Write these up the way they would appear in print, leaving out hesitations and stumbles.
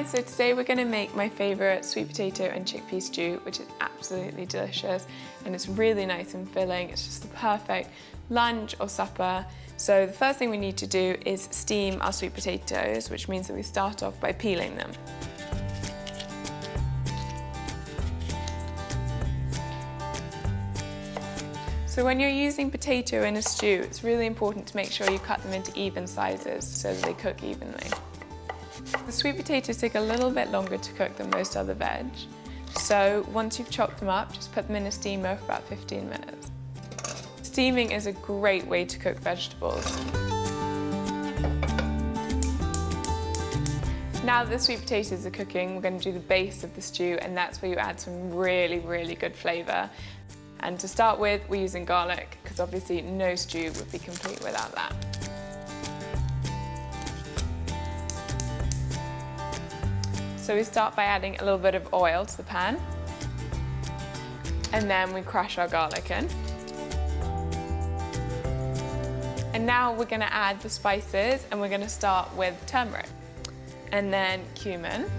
so today we're going to make my favourite sweet potato and chickpea stew, which is absolutely delicious and it's really nice and filling. It's just the perfect lunch or supper. So the first thing we need to do is steam our sweet potatoes, which means that we start off by peeling them. So when you're using potato in a stew, it's really important to make sure you cut them into even sizes so that they cook evenly. The sweet potatoes take a little bit longer to cook than most other veg. So once you've chopped them up, just put them in a steamer for about 15 minutes. Steaming is a great way to cook vegetables. Now that the sweet potatoes are cooking, we're going to do the base of the stew, and that's where you add some really, really good flavour. And to start with, we're using garlic, because obviously no stew would be complete without that. So we start by adding a little bit of oil to the pan, and then we crush our garlic in. And now we're going to add the spices, and we're going to start with turmeric, and then cumin,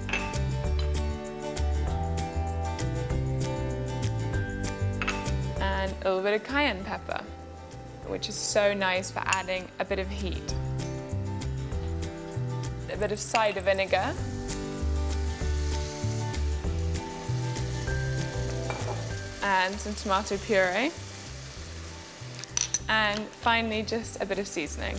and a little bit of cayenne pepper, which is so nice for adding a bit of heat. A bit of cider vinegar, and some tomato puree, and finally just a bit of seasoning.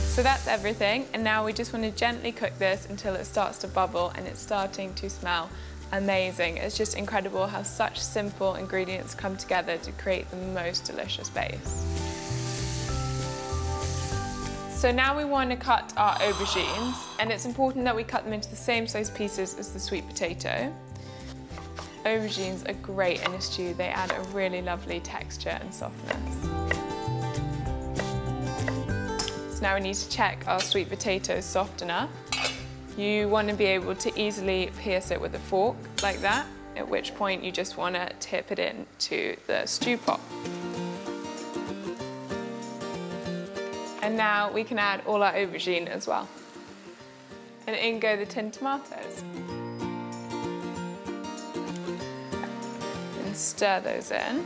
So that's everything, and now we just want to gently cook this until it starts to bubble and it's starting to smell amazing. It's just incredible how such simple ingredients come together to create the most delicious base. So now we want to cut our aubergines, and it's important that we cut them into the same size pieces as the sweet potato. Aubergines are great in a stew. They add a really lovely texture and softness. So now we need to check our sweet potato is soft enough. You want to be able to easily pierce it with a fork like that, at which point you just want to tip it into the stew pot. And now we can add all our aubergine as well. And in go the tinned tomatoes. And stir those in.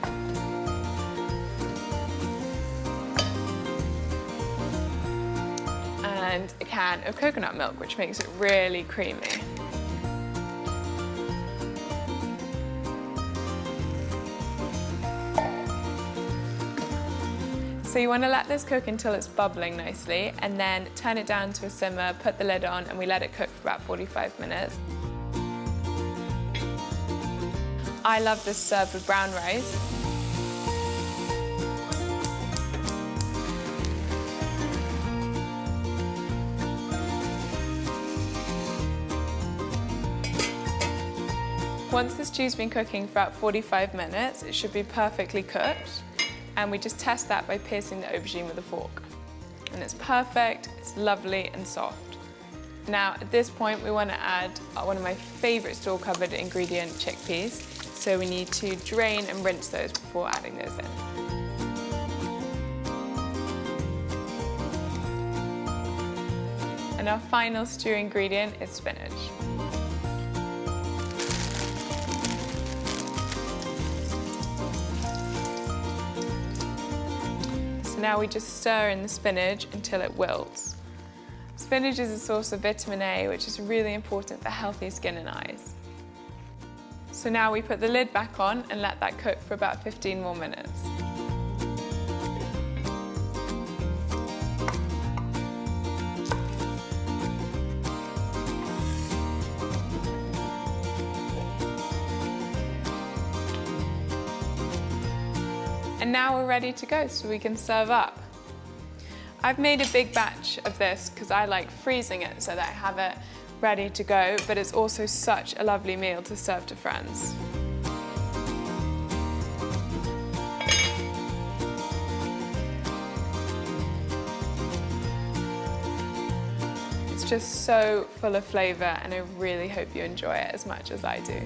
And a can of coconut milk, which makes it really creamy. So you want to let this cook until it's bubbling nicely, and then turn it down to a simmer, put the lid on, and we let it cook for about 45 minutes. I love this served with brown rice. Once the stew's been cooking for about 45 minutes, it should be perfectly cooked. And we just test that by piercing the aubergine with a fork. And it's perfect, it's lovely and soft. Now, at this point, we want to add one of my favourite store cupboard ingredient, chickpeas. So we need to drain and rinse those before adding those in. And our final stew ingredient is spinach. Now we just stir in the spinach until it wilts. Spinach is a source of vitamin A, which is really important for healthy skin and eyes. So now we put the lid back on and let that cook for about 15 more minutes. And now we're ready to go, so we can serve up. I've made a big batch of this because I like freezing it so that I have it ready to go, but it's also such a lovely meal to serve to friends. It's just so full of flavour, and I really hope you enjoy it as much as I do.